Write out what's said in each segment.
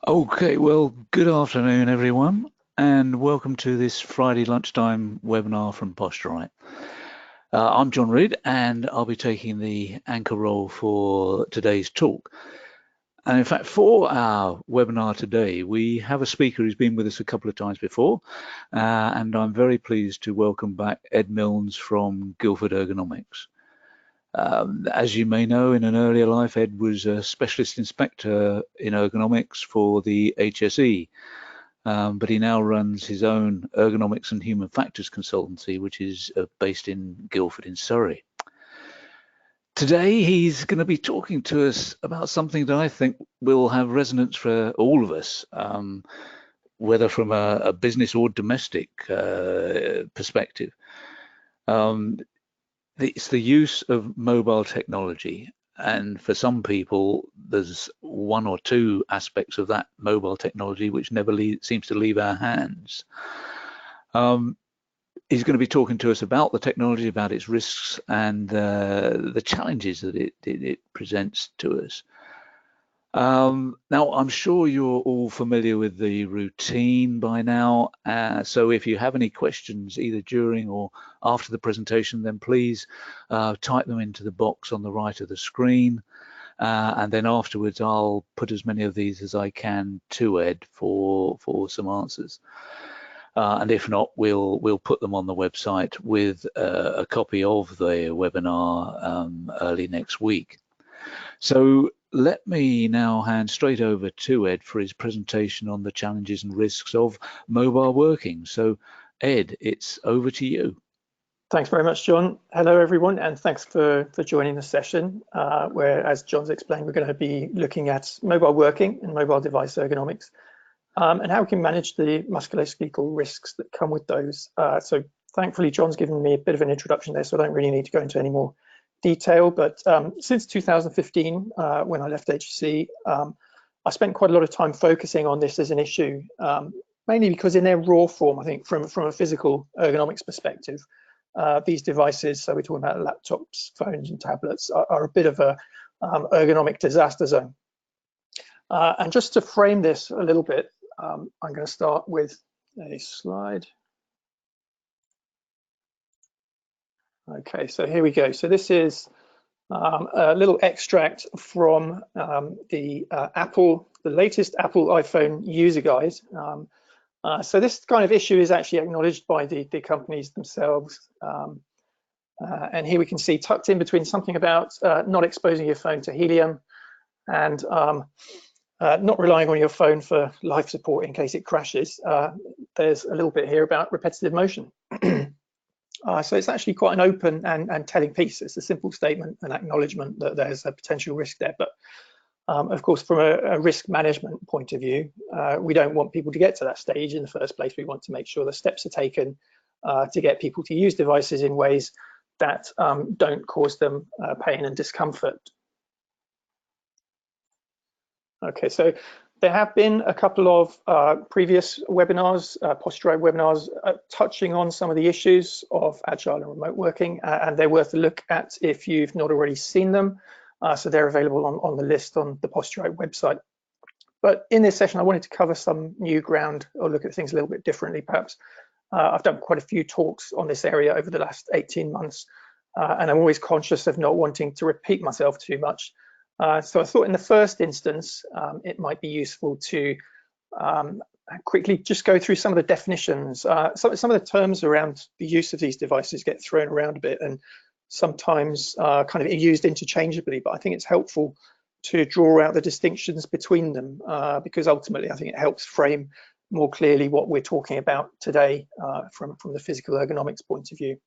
Okay, well, good afternoon, everyone, and welcome to this Friday lunchtime webinar from Posturite. I'm John Reed, and I'll be taking the anchor role for today's talk. And in fact, for our webinar today, we have a speaker who's been with us a couple of times before, and I'm very pleased to welcome back Ed Milnes from Guildford Ergonomics. As you may know, in an earlier life, Ed was a specialist inspector in ergonomics for the HSE, but he now runs his own ergonomics and human factors consultancy, which is based in Guildford in Surrey. Today, he's going to be talking to us about something that I think will have resonance for all of us, whether from a business or domestic perspective. It's the use of mobile technology. And for some people, there's one or two aspects of that mobile technology which never seems to leave our hands. He's going to be talking to us about the technology, about its risks, and the challenges that it presents to us. Now, I'm sure you're all familiar with the routine by now, so if you have any questions either during or after the presentation, then please type them into the box on the right of the screen, and then afterwards I'll put as many of these as I can to Ed for some answers. And if not, we'll put them on the website with a copy of the webinar early next week. So let me now hand straight over to Ed for his presentation on the challenges and risks of mobile working. So Ed, it's over to you. Thanks very much, John. Hello, everyone, and thanks for joining the session, where, as John's explained, we're going to be looking at mobile working and mobile device ergonomics, and how we can manage the musculoskeletal risks that come with those. So thankfully, John's given me a bit of an introduction there, so I don't really need to go into any more detail, but since 2015, when I left HSE, I spent quite a lot of time focusing on this as an issue, mainly because in their raw form, I think from a physical ergonomics perspective, these devices, so we're talking about laptops, phones and tablets, are a bit of a ergonomic disaster zone. And just to frame this a little bit, I'm going to start with a slide. Okay, so here we go. So this is a little extract from the latest Apple iPhone user guide. So this kind of issue is actually acknowledged by the companies themselves. And here we can see tucked in between something about not exposing your phone to helium and not relying on your phone for life support in case it crashes. There's a little bit here about repetitive motion. So it's actually quite an open and telling piece. It's a simple statement, an acknowledgement that there's a potential risk there. But of course, from a risk management point of view, we don't want people to get to that stage in the first place. We want to make sure the steps are taken to get people to use devices in ways that don't cause them pain and discomfort. Okay, so there have been a couple of previous webinars, Posturite webinars, touching on some of the issues of agile and remote working, and they're worth a look at if you've not already seen them. So they're available on the list on the Posturite website. But in this session, I wanted to cover some new ground or look at things a little bit differently, perhaps. I've done quite a few talks on this area over the last 18 months, and I'm always conscious of not wanting to repeat myself too much. So I thought in the first instance, it might be useful to quickly just go through some of the definitions. Some of the terms around the use of these devices get thrown around a bit and sometimes kind of used interchangeably, but I think it's helpful to draw out the distinctions between them because ultimately I think it helps frame more clearly what we're talking about today from the physical ergonomics point of view.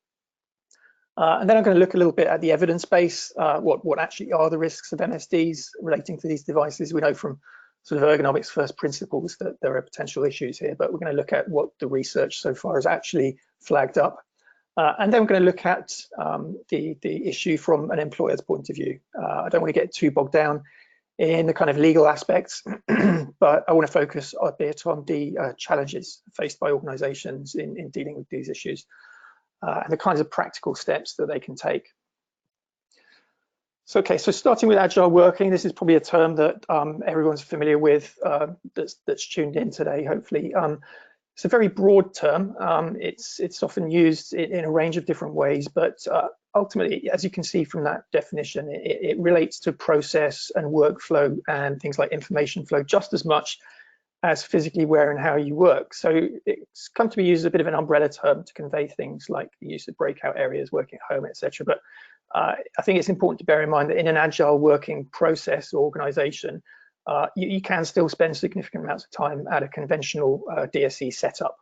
And then I'm going to look a little bit at the evidence base, what actually are the risks of MSDs relating to these devices. We know from sort of ergonomics first principles that there are potential issues here, but we're going to look at what the research so far has actually flagged up. And then we're going to look at the issue from an employer's point of view. I don't want to get too bogged down in the kind of legal aspects, but I want to focus a bit on the challenges faced by organizations in dealing with these issues and the kinds of practical steps that they can take. Okay, so starting with agile working, this is probably a term that everyone's familiar with that's tuned in today, hopefully. It's a very broad term. It's often used in a range of different ways, but ultimately, as you can see from that definition, it relates to process and workflow and things like information flow just as much as physically where and how you work. So it's come to be used as a bit of an umbrella term to convey things like the use of breakout areas, working at home, etc. But I think it's important to bear in mind that in an agile working process or organization, you can still spend significant amounts of time at a conventional DSE setup.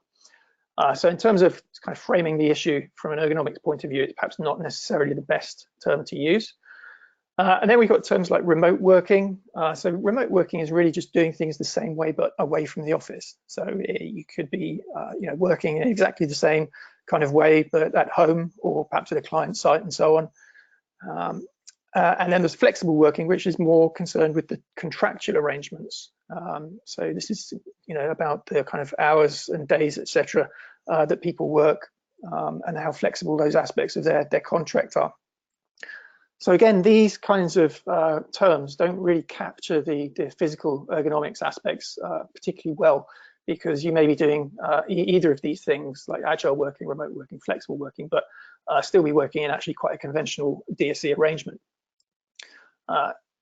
So in terms of kind of framing the issue from an ergonomics point of view, it's perhaps not necessarily the best term to use. And then we've got terms like remote working. So remote working is really just doing things the same way, but away from the office. So you could be working in exactly the same kind of way, but at home or perhaps at a client site and so on. And then there's flexible working, which is more concerned with the contractual arrangements. So this is, about the kind of hours and days, etc., that people work and how flexible those aspects of their contract are. So again, these kinds of terms don't really capture the physical ergonomics aspects particularly well, because you may be doing either of these things, like agile working, remote working, flexible working, but still be working in actually quite a conventional DSE arrangement.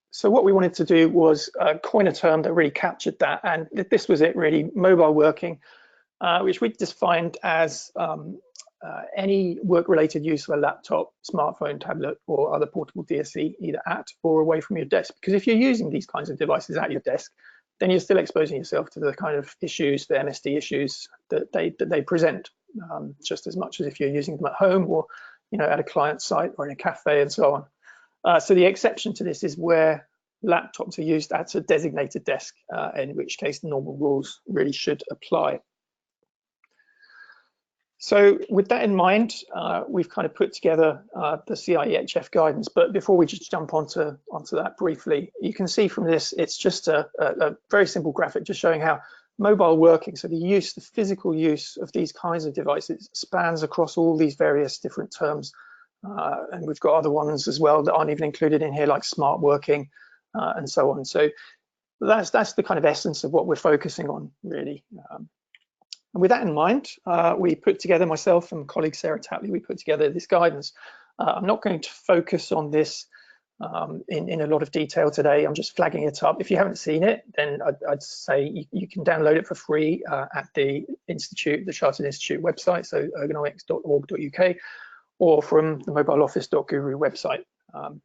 So what we wanted to do was coin a term that really captured that, and this was it really, mobile working, which we defined as any work-related use of a laptop, smartphone, tablet, or other portable DSE, either at or away from your desk. Because if you're using these kinds of devices at your desk, then you're still exposing yourself to the kind of issues, the MSD issues that they present, just as much as if you're using them at home or at a client site or in a cafe and so on. So the exception to this is where laptops are used at a designated desk, in which case the normal rules really should apply. So with that in mind, we've kind of put together the CIEHF guidance, but before we just jump onto that briefly, you can see from this, it's just a very simple graphic just showing how mobile working, so the physical use of these kinds of devices spans across all these various different terms. And we've got other ones as well that aren't even included in here, like smart working and so on. So that's the kind of essence of what we're focusing on, really. And with that in mind, we put together, myself and colleague Sarah Tapley, we put together this guidance. I'm not going to focus on this in a lot of detail today. I'm just flagging it up. If you haven't seen it, then I'd say you can download it for free at the Institute, the Chartered Institute website, so ergonomics.org.uk, or from the mobileoffice.guru website. And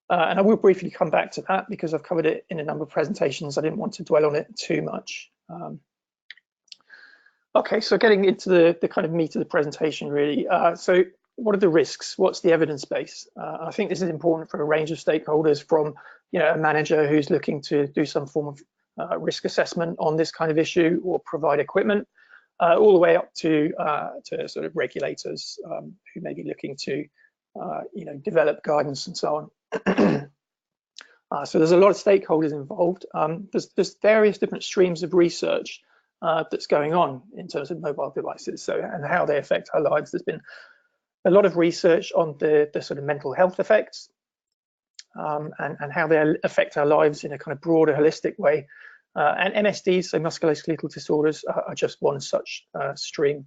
I will briefly come back to that because I've covered it in a number of presentations. I didn't want to dwell on it too much. Okay, so getting into the kind of meat of the presentation, really. So what are the risks? What's the evidence base? I think this is important for a range of stakeholders, from a manager who's looking to do some form of risk assessment on this kind of issue or provide equipment, all the way up to sort of regulators who may be looking to develop guidance and so on. So there's a lot of stakeholders involved. There's various different streams of research that's going on in terms of mobile devices, and how they affect our lives. There's been a lot of research on the sort of mental health effects and how they affect our lives in a kind of broader, holistic way. And MSDs, so musculoskeletal disorders, are just one such stream.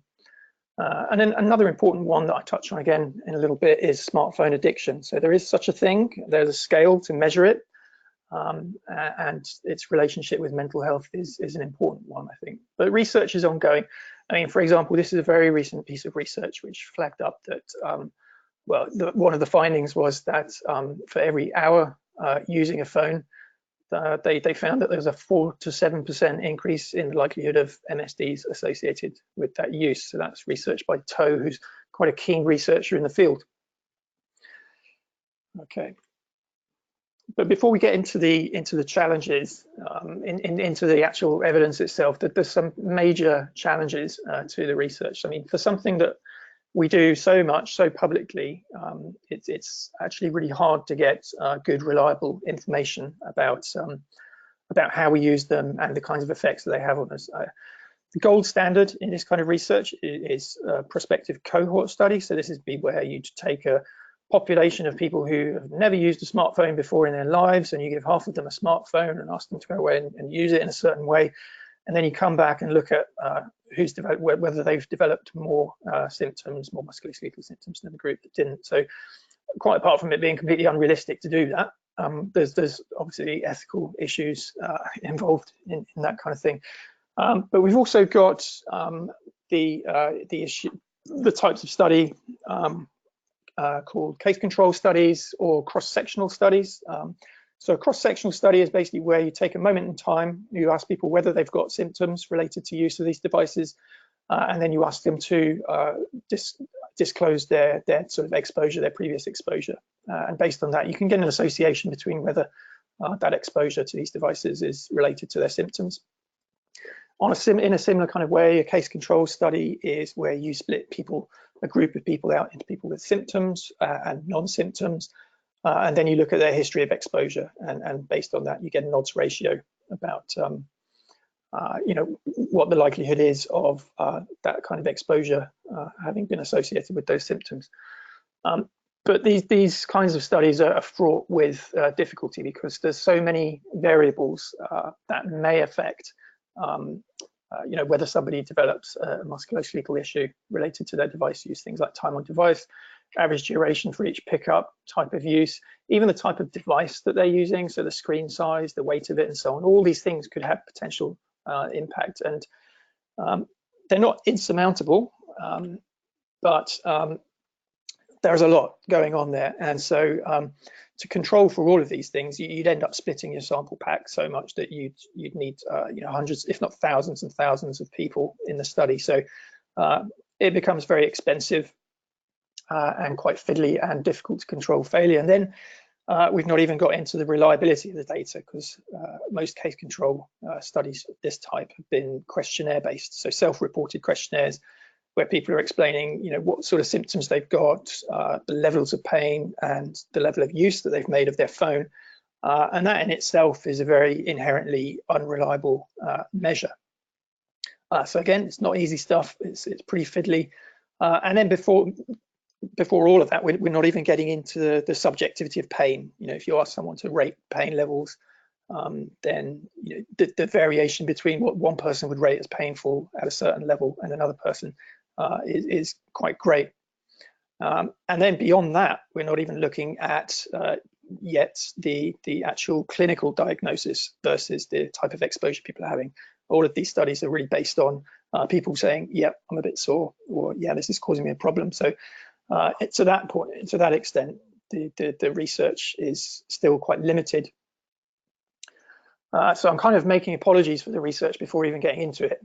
And then another important one that I touch on again in a little bit is smartphone addiction. So there is such a thing. There's a scale to measure it. And its relationship with mental health is an important one, I think. But research is ongoing. I mean, for example, this is a very recent piece of research which flagged up that, one of the findings was that for every hour using a phone, they found that there's a 4 to 7% increase in the likelihood of MSDs associated with that use. So that's research by Toe, who's quite a keen researcher in the field. Okay. But before we get into the challenges, into the actual evidence itself, that there's some major challenges to the research. I mean, for something that we do so much, so publicly, it's actually really hard to get good, reliable information about how we use them and the kinds of effects that they have on us. The gold standard in this kind of research is prospective cohort study. So this is where you take a population of people who have never used a smartphone before in their lives, and you give half of them a smartphone and ask them to go away and use it in a certain way, and then you come back and look at who's developed, whether they've developed more symptoms, more musculoskeletal symptoms than the group that didn't. So quite apart from it being completely unrealistic to do that, there's obviously ethical issues involved in that kind of thing. But we've also got the types of study called case control studies or cross-sectional studies. So a cross-sectional study is basically where you take a moment in time, you ask people whether they've got symptoms related to use of these devices, and then you ask them to disclose their sort of exposure, their previous exposure. And based on that, you can get an association between whether that exposure to these devices is related to their symptoms. In a similar kind of way, a case control study is where you split a group of people out into people with symptoms and non-symptoms, and then you look at their history of exposure, and based on that, you get an odds ratio about what the likelihood is of that kind of exposure having been associated with those symptoms. But these kinds of studies are fraught with difficulty because there's so many variables that may affect whether somebody develops a musculoskeletal issue related to their device use, things like time on device, average duration for each pickup, type of use, even the type of device that they're using, so the screen size, the weight of it, and so on. All these things could have potential impact, and they're not insurmountable, but there's a lot going on there. And so to control for all of these things, you'd end up splitting your sample pack so much that you'd need hundreds, if not thousands and thousands of people in the study. So it becomes very expensive and quite fiddly and difficult to control failure. And then we've not even got into the reliability of the data, because most case control studies of this type have been questionnaire based, so self-reported questionnaires where people are explaining what sort of symptoms they've got, the levels of pain, and the level of use that they've made of their phone, and that in itself is a very inherently unreliable measure. So again, it's not easy stuff, it's pretty fiddly, and then before all of that, we're not even getting into the subjectivity of pain. If you ask someone to rate pain levels, then the variation between what one person would rate as painful at a certain level and another person is quite great. And then beyond that, we're not even looking at yet the actual clinical diagnosis versus the type of exposure people are having. All of these studies are really based on people saying, "Yep, I'm a bit sore," or "Yeah, this is causing me a problem." So to that point, to that extent, the research is still quite limited. So I'm kind of making apologies for the research before even getting into it.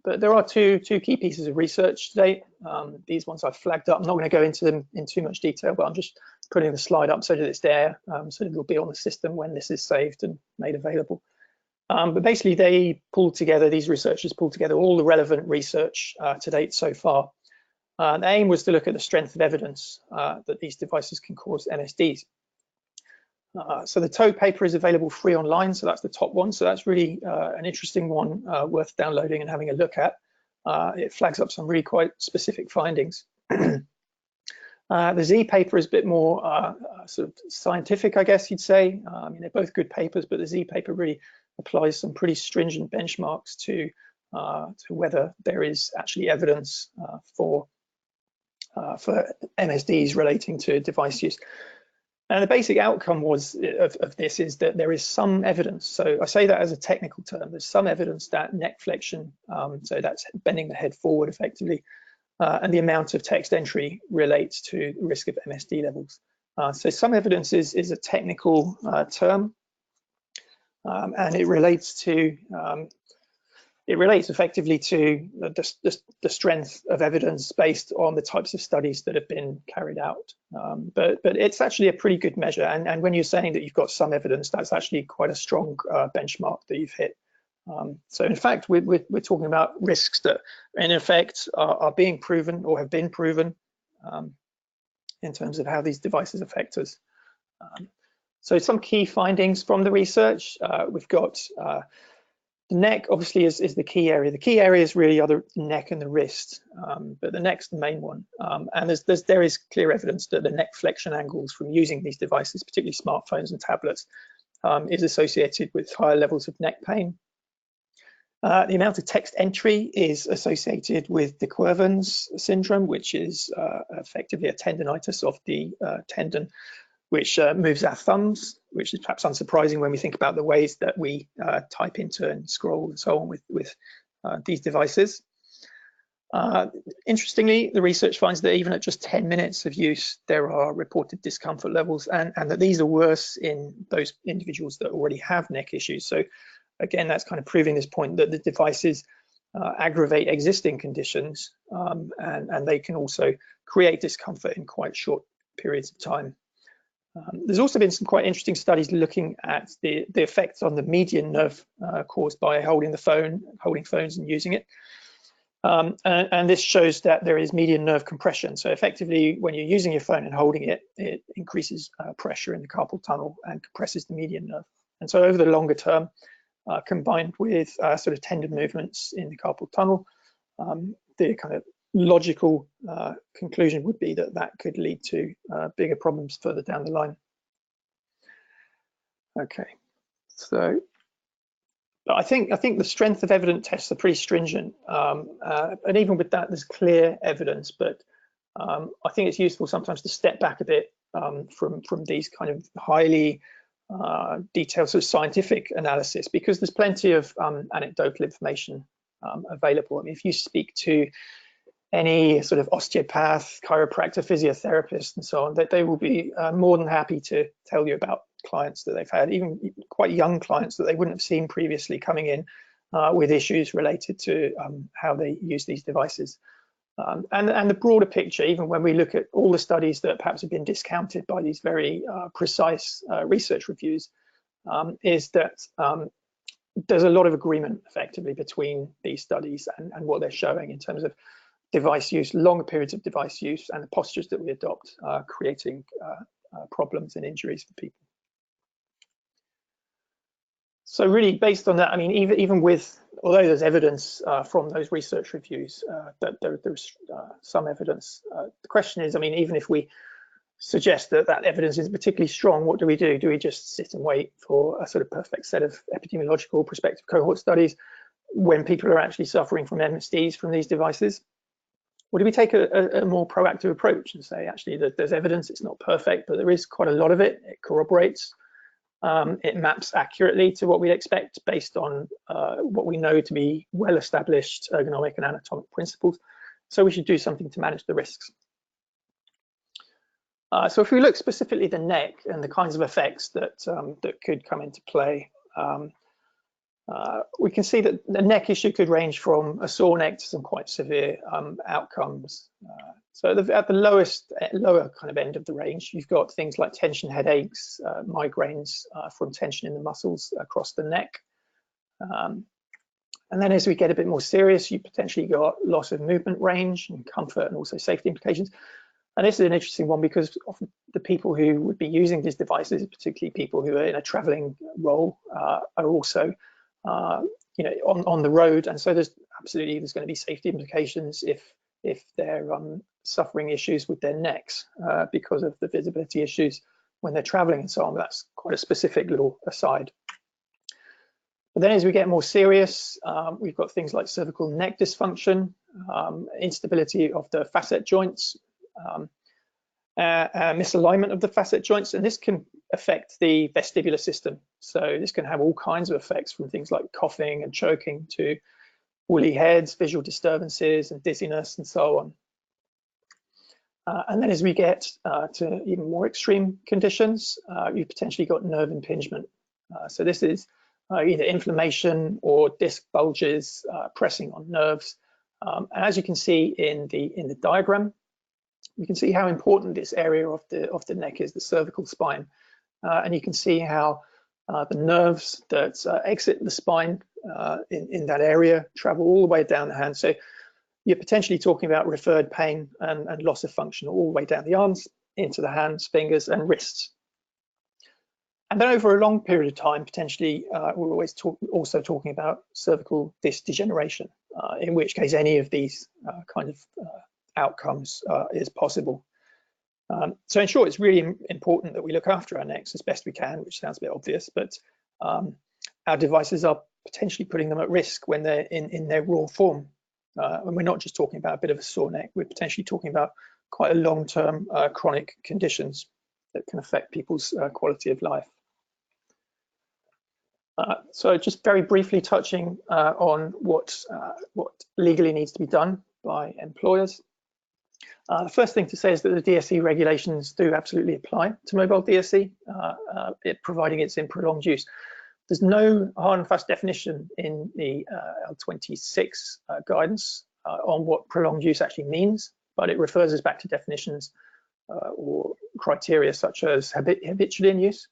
But there are two key pieces of research today. These ones I've flagged up. I'm not going to go into them in too much detail, but I'm just putting the slide up so that it's there, so that it'll be on the system when this is saved and made available. But basically, these researchers pulled together all the relevant research to date so far. The aim was to look at the strength of evidence that these devices can cause MSDs. So the TOE paper is available free online, so that's the top one. So that's really an interesting one, worth downloading and having a look at. It flags up some really quite specific findings. The Z paper is a bit more sort of scientific, I guess you'd say. I mean, they're both good papers, but the Z paper really applies some pretty stringent benchmarks to whether there is actually evidence for MSDs relating to device use. And the basic outcome of this is that there is some evidence. So I say that as a technical term. There's some evidence that neck flexion, so that's bending the head forward effectively, and the amount of text entry relates to the risk of MSD levels. So some evidence is a technical term, and it relates effectively to the strength of evidence based on the types of studies that have been carried out. But it's actually a pretty good measure. And when you're saying that you've got some evidence, that's actually quite a strong benchmark that you've hit. So in fact, we're talking about risks that in effect are being proven or have been proven in terms of how these devices affect us. So some key findings from the research, we've got The neck obviously is the key area. The key areas really are the neck and the wrist, but the neck's the main one. And there is clear evidence that the neck flexion angles from using these devices, particularly smartphones and tablets, is associated with higher levels of neck pain. The amount of text entry is associated with de Quervain's syndrome, which is effectively a tendonitis of the tendon, which moves our thumbs, which is perhaps unsurprising when we think about the ways that we type into and scroll and so on with these devices. Interestingly, the research finds that even at just 10 minutes of use, there are reported discomfort levels, and that these are worse in those individuals that already have neck issues. So again, that's kind of proving this point that the devices aggravate existing conditions, and they can also create discomfort in quite short periods of time. There's also been some quite interesting studies looking at the effects on the median nerve caused by holding phones and using it. And this shows that there is median nerve compression. So effectively, when you're using your phone and holding it, it increases pressure in the carpal tunnel and compresses the median nerve. And so over the longer term, combined with sort of tendon movements in the carpal tunnel, the kind of logical conclusion would be that that could lead to bigger problems further down the line. Okay, so I think the strength of evidence tests are pretty stringent, and even with that, there's clear evidence. But I think it's useful sometimes to step back a bit from these kind of highly detailed sort of scientific analysis, because there's plenty of anecdotal information available. I mean, if you speak to any sort of osteopath, chiropractor, physiotherapist, and so on, they will be more than happy to tell you about clients that they've had, even quite young clients that they wouldn't have seen previously coming in with issues related to how they use these devices. And the broader picture, even when we look at all the studies that perhaps have been discounted by these very precise research reviews, is that there's a lot of agreement effectively between these studies and what they're showing in terms of device use, longer periods of device use, and the postures that we adopt, creating problems and injuries for people. So really, based on that, I mean, even with, although there's evidence from those research reviews that there's some evidence, the question is, I mean, even if we suggest that that evidence is particularly strong, what do we do? Do we just sit and wait for a sort of perfect set of epidemiological prospective cohort studies when people are actually suffering from MSDs from these devices? Or do we take a more proactive approach and say, actually, that there's evidence, it's not perfect, but there is quite a lot of it, it corroborates, it maps accurately to what we'd expect based on what we know to be well-established ergonomic and anatomic principles. So we should do something to manage the risks. So if we look specifically at the neck and the kinds of effects that, that could come into play, we can see that the neck issue could range from a sore neck to some quite severe outcomes. So at the lower kind of end of the range, you've got things like tension headaches, migraines from tension in the muscles across the neck. And then as we get a bit more serious, you potentially got loss of movement range and comfort and also safety implications. And this is an interesting one because often the people who would be using these devices, particularly people who are in a traveling role, are also you know, on the road, and so there's going to be safety implications if they're suffering issues with their necks because of the visibility issues when they're traveling and so on. That's quite a specific little aside. But then as we get more serious, we've got things like cervical neck dysfunction, instability of the facet joints, misalignment of the facet joints, and this can affect the vestibular system. So this can have all kinds of effects, from things like coughing and choking to woolly heads, visual disturbances and dizziness and so on. And then as we get to even more extreme conditions, you've potentially got nerve impingement. So this is either inflammation or disc bulges pressing on nerves. And as you can see in the diagram, you can see how important this area of the neck is, the cervical spine. And you can see how the nerves that exit the spine in that area travel all the way down the hand. So you're potentially talking about referred pain and loss of function all the way down the arms, into the hands, fingers, and wrists. And then over a long period of time, potentially, we're always also talking about cervical disc degeneration, in which case any of these kind of outcomes is possible. So in short, it's really important that we look after our necks as best we can, which sounds a bit obvious, but our devices are potentially putting them at risk when they're in their raw form. And we're not just talking about a bit of a sore neck, we're potentially talking about quite a long-term chronic conditions that can affect people's quality of life. So just very briefly touching on what legally needs to be done by employers. The first thing to say is that the DSE regulations do absolutely apply to mobile DSE, providing it's in prolonged use. There's no hard and fast definition in the L26 guidance on what prolonged use actually means, but it refers us back to definitions or criteria such as habitually in use,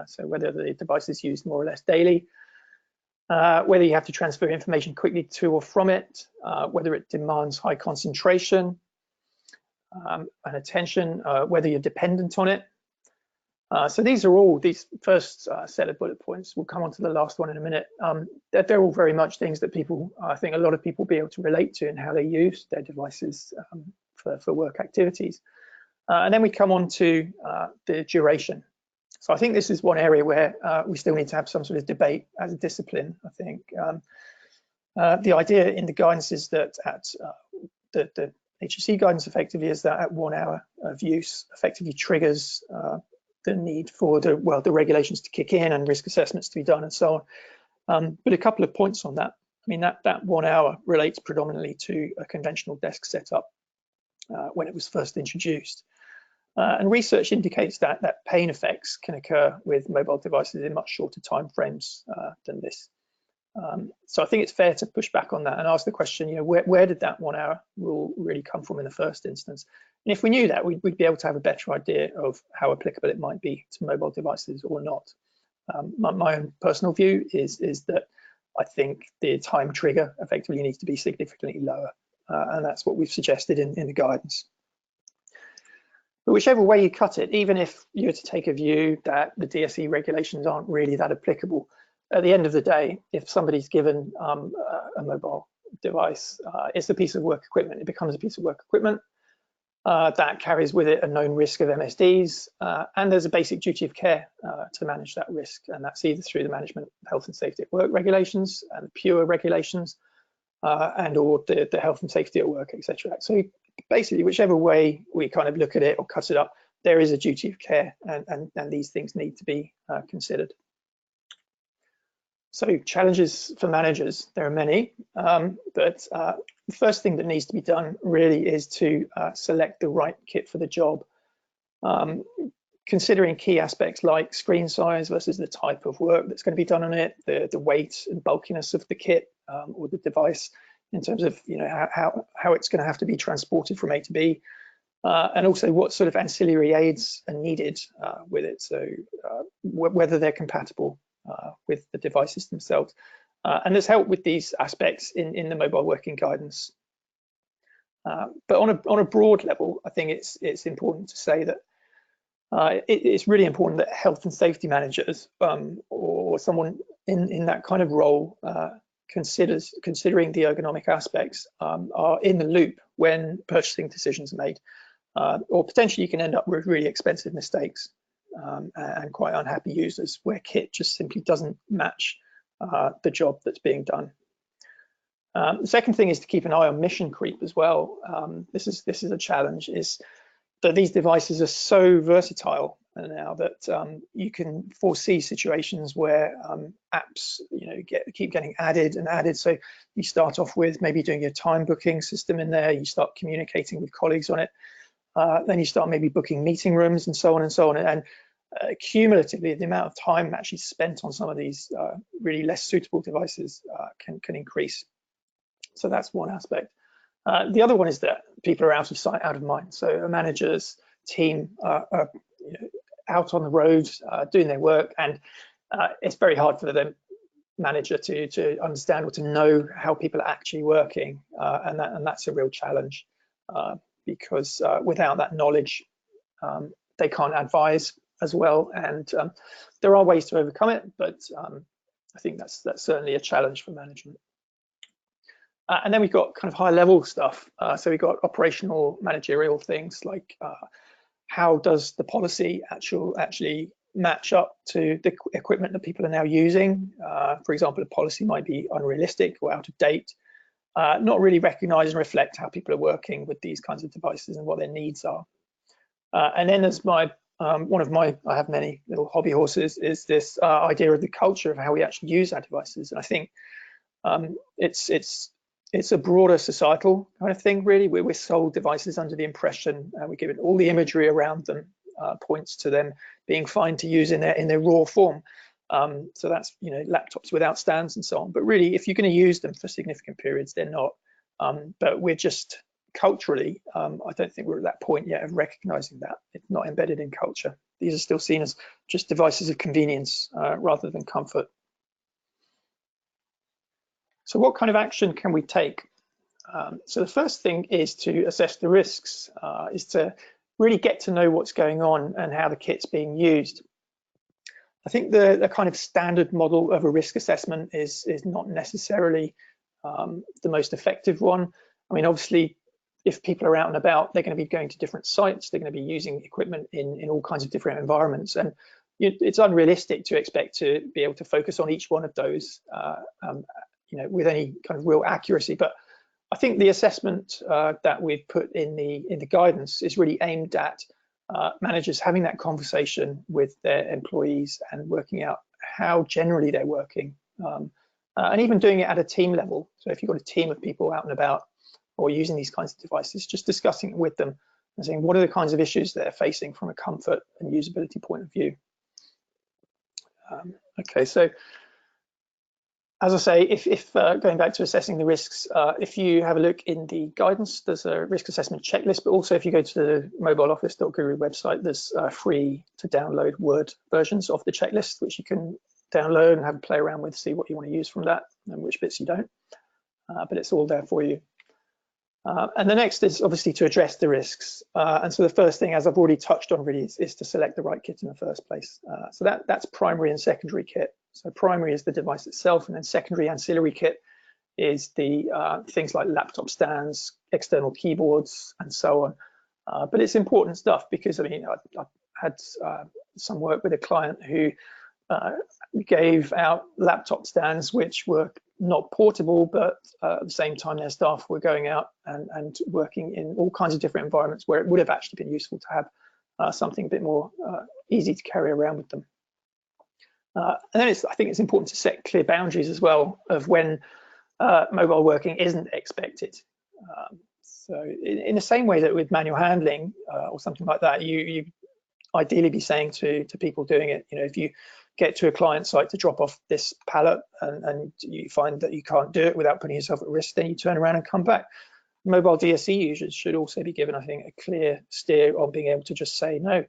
so whether the device is used more or less daily, whether you have to transfer information quickly to or from it, whether it demands high concentration and attention, whether you're dependent on it. So these are all, these first set of bullet points, we'll come on to the last one in a minute. They're all very much things that people, I think a lot of people will be able to relate to in how they use their devices for work activities. And then we come on to the duration. So I think this is one area where we still need to have some sort of debate as a discipline, I think. The idea in the guidance is that at the HSE guidance effectively is that at 1 hour of use effectively triggers the need for the regulations to kick in and risk assessments to be done and so on. But a couple of points on that. I mean, that 1 hour relates predominantly to a conventional desk setup when it was first introduced. And research indicates that pain effects can occur with mobile devices in much shorter time frames than this. So I think it's fair to push back on that and ask the question, you know, where did that 1 hour rule really come from in the first instance? And if we knew that, we'd be able to have a better idea of how applicable it might be to mobile devices or not. My own personal view is that I think the time trigger effectively needs to be significantly lower, and that's what we've suggested in the guidance. But whichever way you cut it, even if you were to take a view that the DSE regulations aren't really that applicable, at the end of the day, if somebody's given a mobile device, it's a piece of work equipment. It becomes a piece of work equipment that carries with it a known risk of MSDs, and there's a basic duty of care to manage that risk, and that's either through the Management of Health and Safety at Work regulations and the PURE regulations, and or the Health and Safety at Work, etc. So basically, whichever way we kind of look at it or cut it up, there is a duty of care, and these things need to be considered. So challenges for managers, there are many, but the first thing that needs to be done really is to select the right kit for the job. Considering key aspects like screen size versus the type of work that's going to be done on it, the weight and bulkiness of the kit or the device in terms of, you know, how it's going to have to be transported from A to B, and also what sort of ancillary aids are needed with it, so whether they're compatible with the devices themselves. And there's help with these aspects in the mobile working guidance. But on a broad level, I think it's important to say that it's really important that health and safety managers or someone in that kind of role considering the ergonomic aspects are in the loop when purchasing decisions are made, or potentially you can end up with really expensive mistakes and quite unhappy users where kit just simply doesn't match the job that's being done. The second thing is to keep an eye on mission creep as well. This is a challenge, is that these devices are so versatile now that you can foresee situations where apps, you know, keep getting added and added. So you start off with maybe doing your time booking system in there, you start communicating with colleagues on it, then you start maybe booking meeting rooms and so on and so on. And cumulatively, the amount of time actually spent on some of these really less suitable devices can increase. So that's one aspect. The other one is that people are out of sight, out of mind. So a manager's team are you know, out on the road doing their work, and it's very hard for the manager to understand or to know how people are actually working, and that's a real challenge because without that knowledge, they can't advise as well, and there are ways to overcome it, but I think that's certainly a challenge for management. And then we've got kind of high level stuff. So we've got operational managerial things like how does the policy actually match up to the equipment that people are now using? For example, a policy might be unrealistic or out of date, not really recognize and reflect how people are working with these kinds of devices and what their needs are. And then there's my I have many little hobby horses, is this idea of the culture of how we actually use our devices. And I think it's a broader societal kind of thing, really. We're sold devices under the impression, we're given all the imagery around them points to them being fine to use in their raw form. So that's, you know, laptops without stands and so on. But really, if you're going to use them for significant periods, they're not. But we're just culturally, I don't think we're at that point yet of recognizing that. It's not embedded in culture. These are still seen as just devices of convenience rather than comfort. So what kind of action can we take? So the first thing is to assess the risks, is to really get to know what's going on and how the kit's being used. I think the kind of standard model of a risk assessment is not necessarily the most effective one. I mean, obviously, if people are out and about, they're going to be going to different sites, they're going to be using equipment in all kinds of different environments, and it's unrealistic to expect to be able to focus on each one of those you know, with any kind of real accuracy. But I think the assessment that we've put in the guidance is really aimed at managers having that conversation with their employees and working out how generally they're working, and even doing it at a team level. So if you've got a team of people out and about or using these kinds of devices, just discussing it with them and saying what are the kinds of issues they're facing from a comfort and usability point of view. Okay, so as I say, if going back to assessing the risks, if you have a look in the guidance, there's a risk assessment checklist, but also if you go to the mobileoffice.guru website, there's free to download Word versions of the checklist, which you can download and have a play around with, see what you want to use from that and which bits you don't, but it's all there for you. And the next is obviously to address the risks. And so the first thing, as I've already touched on really, is to select the right kit in the first place. So that's primary and secondary kit. So primary is the device itself, and then secondary ancillary kit is the things like laptop stands, external keyboards, and so on. But it's important stuff because, I mean, I had some work with a client who gave out laptop stands which were not portable, but at the same time their staff were going out and working in all kinds of different environments where it would have actually been useful to have something a bit more easy to carry around with them. And then I think it's important to set clear boundaries as well of when mobile working isn't expected. So in the same way that with manual handling or something like that, you ideally be saying to people doing it, you know, if you get to a client site to drop off this pallet and you find that you can't do it without putting yourself at risk, then you turn around and come back. Mobile DSE users should also be given, I think, a clear steer on being able to just say no.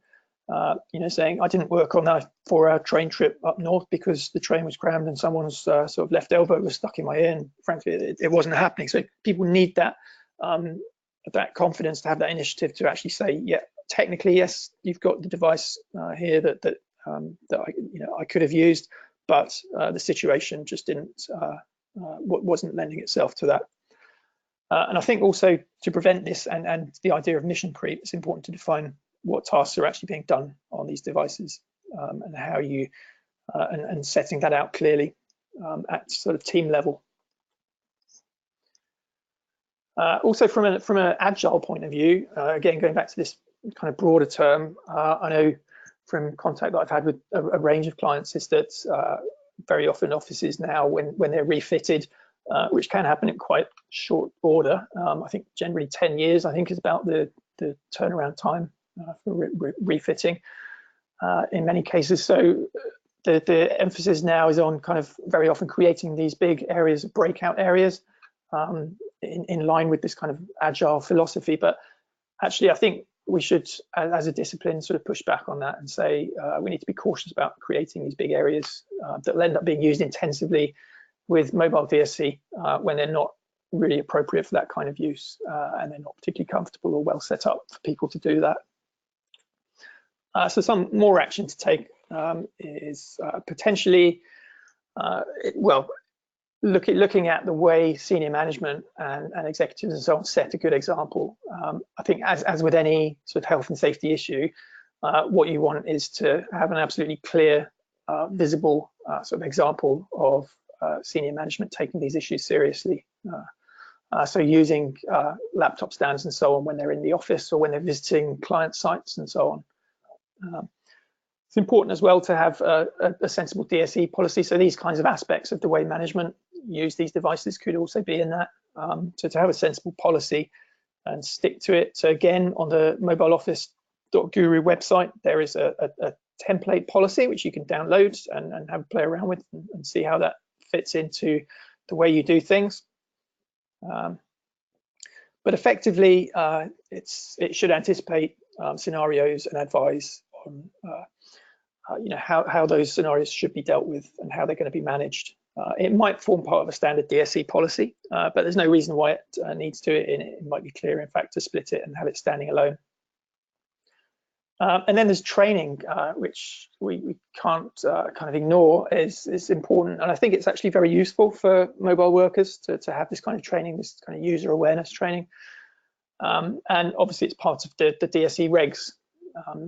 You know, saying I didn't work on a 4-hour train trip up north because the train was crammed and someone's sort of left elbow was stuck in my ear, and frankly it wasn't happening. So people need that that confidence to have that initiative to actually say, yeah, technically yes, you've got the device here that I could have used, but the situation just didn't wasn't lending itself to that. And I think also to prevent this and the idea of mission creep, it's important to define what tasks are actually being done on these devices and how you and setting that out clearly at sort of team level. Also from an agile point of view, again going back to this kind of broader term, I know from contact that I've had with a range of clients is that very often offices now when they're refitted, which can happen in quite short order, I think generally 10 years I think is about the turnaround time for refitting in many cases. So the emphasis now is on kind of very often creating these big areas, breakout areas, in line with this kind of agile philosophy. But actually I think we should, as a discipline, sort of push back on that and say we need to be cautious about creating these big areas that will end up being used intensively with mobile DSE when they're not really appropriate for that kind of use and they're not particularly comfortable or well set up for people to do that. So some more action to take is potentially, looking at the way senior management and executives and so on set a good example. I think as with any sort of health and safety issue, what you want is to have an absolutely clear, visible sort of example of senior management taking these issues seriously. So using laptop stands and so on when they're in the office or when they're visiting client sites and so on. It's important as well to have a sensible DSE policy. So these kinds of aspects of the way management use these devices could also be in that. So to have a sensible policy and stick to it. So again, on the mobileoffice.guru website, there is a template policy which you can download and have a play around with and see how that fits into the way you do things. But effectively, it should anticipate scenarios and advise on how those scenarios should be dealt with and how they're going to be managed. It might form part of a standard DSE policy, but there's no reason why it needs to. It might be clear, in fact, to split it and have it standing alone. And then there's training, which we can't kind of ignore, is important. And I think it's actually very useful for mobile workers to have this kind of training, this kind of user awareness training. And obviously it's part of the DSE regs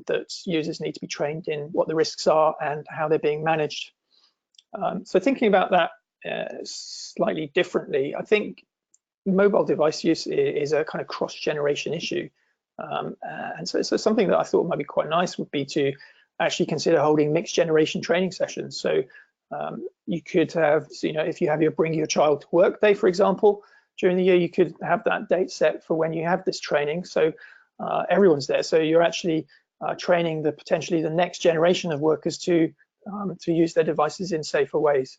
that users need to be trained in what the risks are and how they're being managed. So thinking about that slightly differently, I think mobile device use is a kind of cross-generation issue. And so something that I thought might be quite nice would be to actually consider holding mixed generation training sessions. So you could have, if you have your bring your child to work day, for example, during the year, you could have that date set for when you have this training. So everyone's there. So you're actually training potentially the next generation of workers to use their devices in safer ways.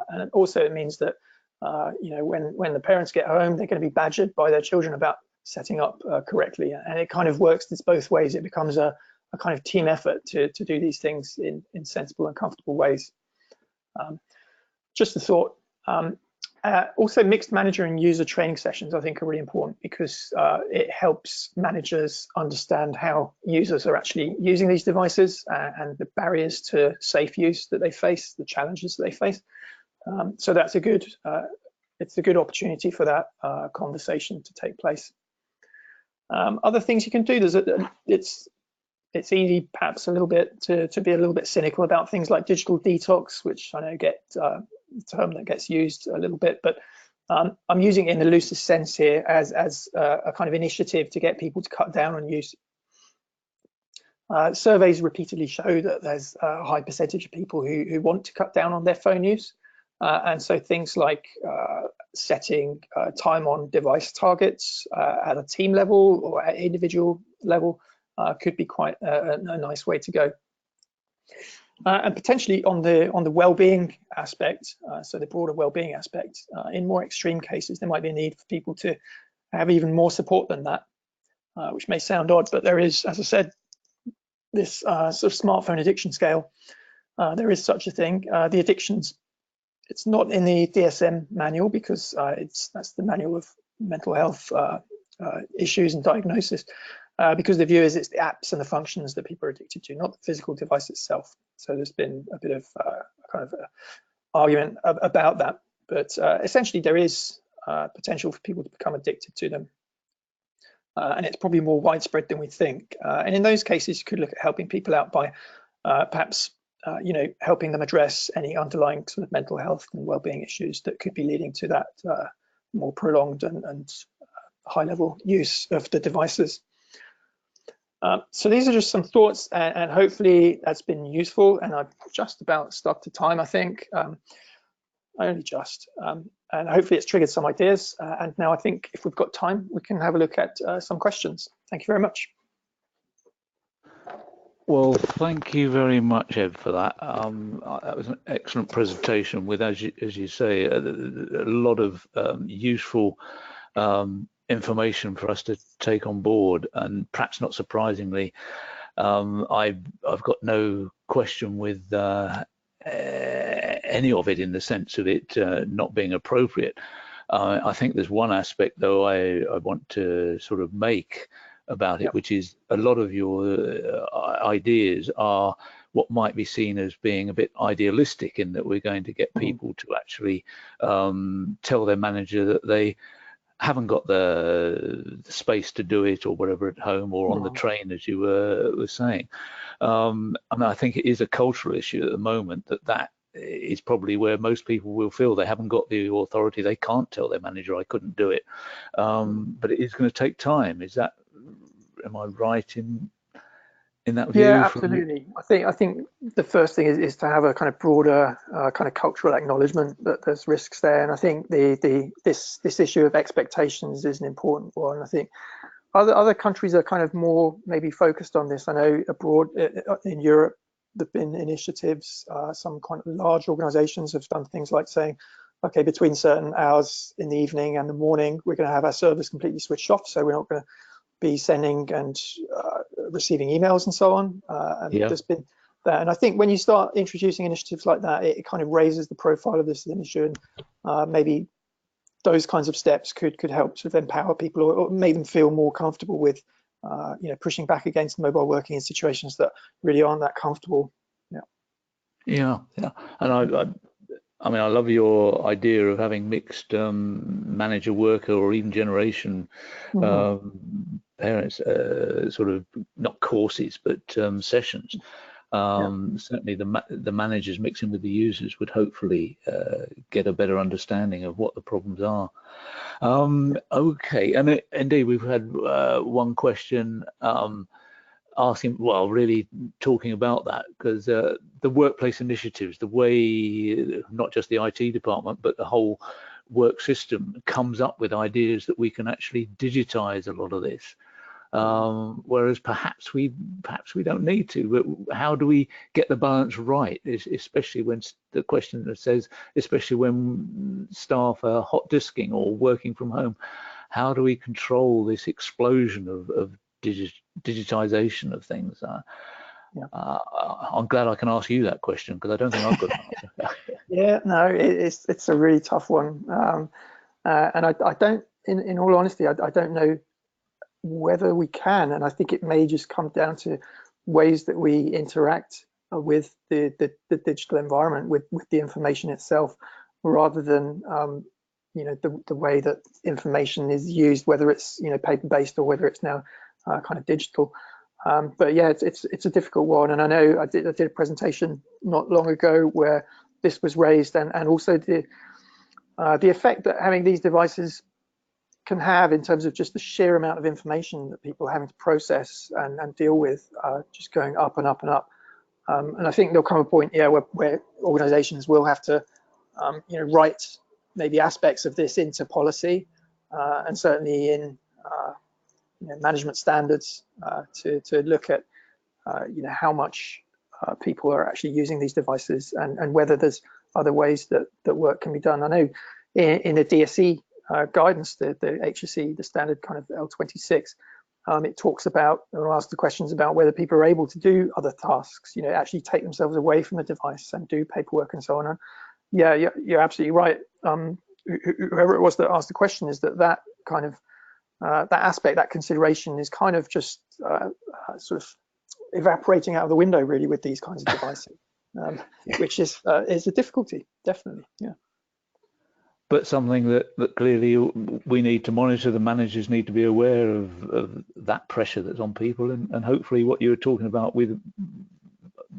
And also it means that when the parents get home, they're going to be badgered by their children about setting up correctly, and it kind of works this both ways. It becomes a kind of team effort to do these things in sensible and comfortable ways. Just a thought. Also, mixed manager and user training sessions I think are really important because it helps managers understand how users are actually using these devices and the barriers to safe use that they face, the challenges that they face. So that's it's a good opportunity for that conversation to take place. Other things you can do, it's easy perhaps a little bit to be a little bit cynical about things like digital detox, which I know the term that gets used a little bit, but I'm using it in the loosest sense here as a kind of initiative to get people to cut down on use. Surveys repeatedly show that there's a high percentage of people who want to cut down on their phone use. And so things like setting time on device targets at a team level or at individual level could be quite a nice way to go. And potentially on the well-being aspect, so the broader well-being aspect, in more extreme cases, there might be a need for people to have even more support than that, which may sound odd, but there is, as I said, this sort of smartphone addiction scale. There is such a thing. The addictions, it's not in the DSM manual because that's the manual of mental health issues and diagnosis, because the view is it's the apps and the functions that people are addicted to, not the physical device itself. So there's been a bit of kind of argument about that, but essentially there is potential for people to become addicted to them. And it's probably more widespread than we think. And in those cases, you could look at helping people out by perhaps helping them address any underlying sort of mental health and well-being issues that could be leading to that more prolonged and high-level use of the devices. So these are just some thoughts, and hopefully that's been useful. And I've just about stuck to time, I think. Only just. And hopefully it's triggered some ideas. And now I think if we've got time, we can have a look at some questions. Thank you very much. Well, thank you very much, Ed, for that. That was an excellent presentation with, as you say, a lot of useful information for us to take on board. And perhaps not surprisingly, I've got no question with any of it in the sense of it not being appropriate. I think there's one aspect, though, I want to sort of make about it, Yep. which is a lot of your ideas are what might be seen as being a bit idealistic, in that we're going to get people to actually tell their manager that they haven't got the space to do it, or whatever, at home or on the train, as you were saying. I mean, I think it is a cultural issue at the moment, that is probably where most people will feel they haven't got the authority. They can't tell their manager, I couldn't do it. But it is going to take time. Am I right in that view? Yeah, absolutely. I think the first thing is to have a kind of broader kind of cultural acknowledgement that there's risks there, and I think this issue of expectations is an important one. I think other countries are kind of more maybe focused on this. I know abroad in Europe, there've been initiatives. Some kind of large organisations have done things like saying, okay, between certain hours in the evening and the morning, we're going to have our servers completely switched off, so we're not going to be sending and receiving emails and so on. And Yeah. there's been that. And I think when you start introducing initiatives like that, it kind of raises the profile of this issue, and maybe those kinds of steps could help sort of empower people, or make them feel more comfortable with pushing back against mobile working in situations that really aren't that comfortable. Yeah. And I mean, I love your idea of having mixed manager worker, or even generation parents, sort of not courses, but sessions. Certainly the managers mixing with the users would hopefully get a better understanding of what the problems are. Okay, and indeed we've had one question asking, well, really talking about that, because the workplace initiatives, the way not just the IT department but the whole work system comes up with ideas that we can actually digitize a lot of this, whereas perhaps we don't need to. But how do we get the balance right, especially when the question that says, especially when staff are hot disking or working from home? How do we control this explosion of digitization of things? I'm glad I can ask you that question, because I don't think I've got an answer. Yeah, no, it's a really tough one, and I don't, in all honesty, I don't know whether we can, and I think it may just come down to ways that we interact with the digital environment, with the information itself, rather than the way that information is used, whether it's paper-based or whether it's now kind of digital. But yeah, it's a difficult one, and I know I did a presentation not long ago where this was raised, and also the effect that having these devices can have in terms of just the sheer amount of information that people are having to process and deal with, just going up and up and up. And I think there'll come a point, where organizations will have to, write maybe aspects of this into policy, and certainly in management standards, to look at, how much people are actually using these devices, and whether there's other ways that work can be done. I know in the DSE guidance, the HSE, the standard kind of L26, it talks about, or asks the questions about whether people are able to do other tasks, actually take themselves away from the device and do paperwork and so on. And yeah, you're absolutely right. Whoever it was that asked the question, is that kind of that aspect, that consideration is kind of just sort of evaporating out of the window, really, with these kinds of devices, which is a difficulty, definitely. Yeah. But something that clearly we need to monitor. The managers need to be aware of that pressure that's on people, and hopefully what you were talking about with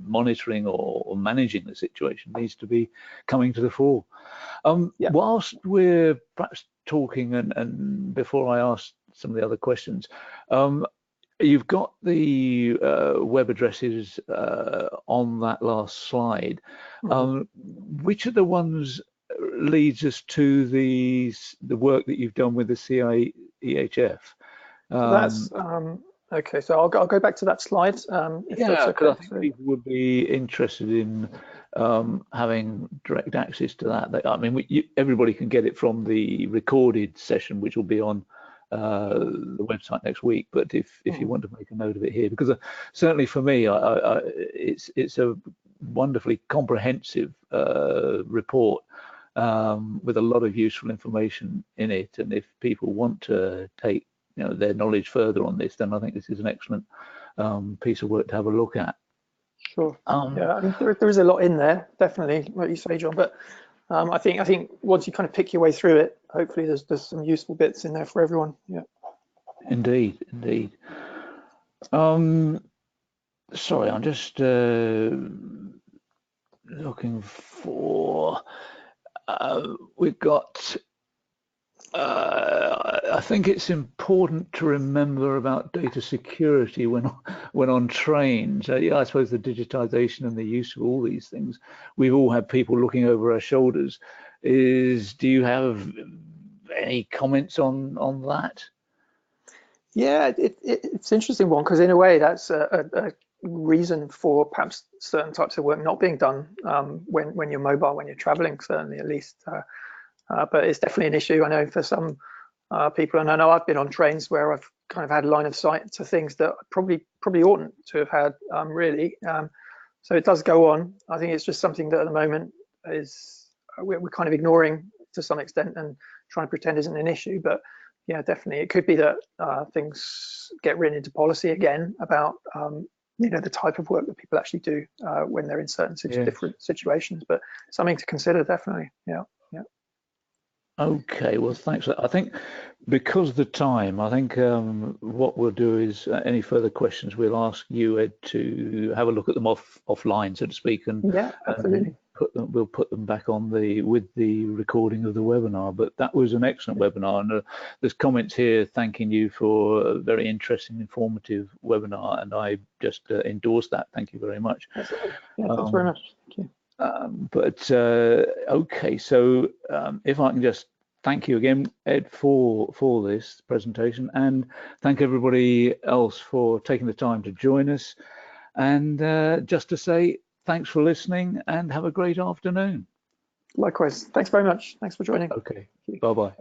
monitoring or managing the situation needs to be coming to the fore. Whilst we're perhaps talking, and before I ask some of the other questions, you've got the web addresses on that last slide. Which are the ones leads us to the work that you've done with the CIEHF? That's okay. So I'll go back to that slide. If that's okay. Because I think people would be interested in having direct access to that. I mean, everybody can get it from the recorded session, which will be on the website next week. But if you want to make a note of it here, because certainly for me, it's a wonderfully comprehensive report with a lot of useful information in it. And if people want to take their knowledge further on this, then I think this is an excellent piece of work to have a look at. Sure. Yeah, I mean, there is a lot in there, definitely, like you say, John. But I think once you kind of pick your way through it, hopefully there's some useful bits in there for everyone. Yeah. Indeed. Sorry, I'm just looking for. We've got. I think it's important to remember about data security when on trains. Yeah, I suppose the digitization and the use of all these things, we've all had people looking over our shoulders. Do you have any comments on that? Yeah, it's an interesting one, because in a way that's a reason for perhaps certain types of work not being done when you're mobile, when you're traveling, certainly, at least. But it's definitely an issue, I know, for some people, and I know I've been on trains where I've kind of had line of sight to things that probably oughtn't to have had, really. So it does go on. I think it's just something that at the moment is we're kind of ignoring to some extent and trying to pretend isn't an issue. But yeah, definitely, it could be that things get written into policy again about the type of work that people actually do when they're in certain different situations. But something to consider, definitely. Yeah. Okay, well, thanks. I think because of the time, I think what we'll do is any further questions, we'll ask you, Ed, to have a look at them offline, so to speak, and yeah, absolutely. We'll put them back on with the recording of the webinar. But that was an excellent webinar, and there's comments here thanking you for a very interesting, informative webinar, and I just endorse that. Thank you very much. Yeah, thanks very much. Thank you. Okay, so if I can just thank you again, Ed, for this presentation, and thank everybody else for taking the time to join us, and just to say thanks for listening and have a great afternoon. Likewise, thanks very much. Thanks for joining. Okay, bye-bye.